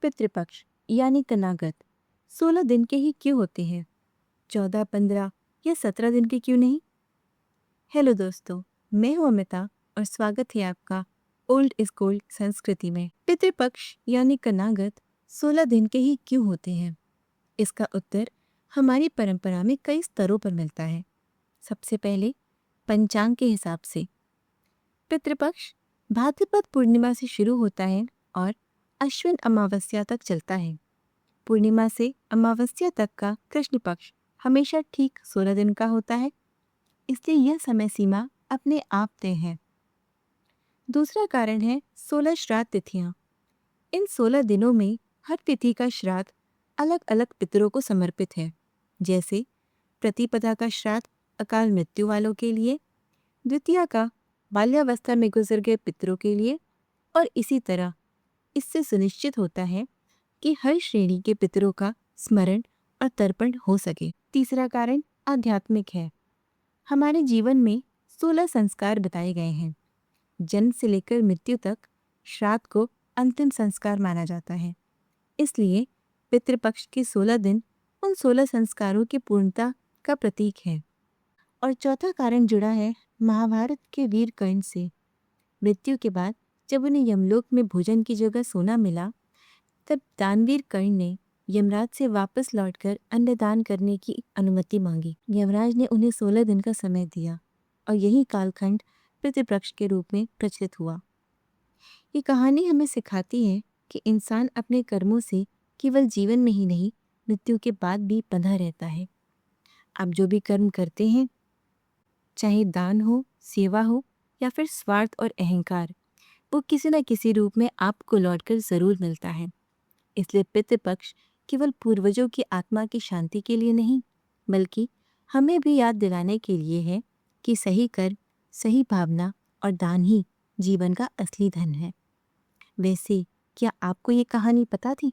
पितृपक्ष यानी कनागत 16 दिन के ही क्यों होते हैं? 14, 15 या 17 दिन के क्यों नहीं? हेलो दोस्तों, मैं हूं अमिता और स्वागत है आपका ओल्ड इज गोल्ड संस्कृति में। पितृपक्ष यानी कनागत 16 दिन के ही क्यों होते हैं? इसका उत्तर हमारी परंपरा में कई स्तरों पर मिलता है। सबसे पहले पंचांग के हिसाब से पितृपक्ष भाद्रपद पूर्णिमा से शुरू होता है और अश्विन अमावस्या तक चलता है। पूर्णिमा से अमावस्या तक का कृष्ण पक्ष हमेशा ठीक 16 दिन का होता है, इसलिए यह समय सीमा अपने आप तय है। दूसरा कारण है 16 श्राद्ध तिथियां। इन 16 दिनों में हर तिथि का श्राद्ध अलग अलग पितरों को समर्पित है। जैसे प्रतिपदा का श्राद्ध अकाल मृत्यु वालों के लिए, द्वितीया का बाल्यावस्था में गुजर गए पितरों के लिए, और इसी तरह इससे सुनिश्चित होता है कि हर श्रेणी के पितरों का स्मरण और तर्पण हो सके। तीसरा कारण आध्यात्मिक है। हमारे जीवन में 16 संस्कार बताए गए हैं। जन्म से लेकर मृत्यु तक श्राद्ध को अंतिम संस्कार माना जाता है, इसलिए पितृपक्ष के 16 दिन उन 16 संस्कारों की पूर्णता का प्रतीक है। और चौथा कारण जुड़ा है महाभारत के वीर कर्ण से। मृत्यु के बाद जब उन्हें यमलोक में भोजन की जगह सोना मिला, तब दानवीर कर्ण ने यमराज से वापस लौटकर अन्नदान करने की अनुमति मांगी। यमराज ने उन्हें 16 दिन का समय दिया और यही कालखंड पितृपक्ष के रूप में प्रचलित हुआ। ये कहानी हमें सिखाती है कि इंसान अपने कर्मों से केवल जीवन में ही नहीं, मृत्यु के बाद भी बंधा रहता है। आप जो भी कर्म करते हैं, चाहे दान हो, सेवा हो या फिर स्वार्थ और अहंकार, वो किसी न किसी रूप में आपको लौटकर जरूर मिलता है। इसलिए पितृपक्ष केवल पूर्वजों की आत्मा की शांति के लिए नहीं, बल्कि हमें भी याद दिलाने के लिए है कि सही कर्म, सही भावना और दान ही जीवन का असली धन है। वैसे क्या आपको ये कहानी पता थी?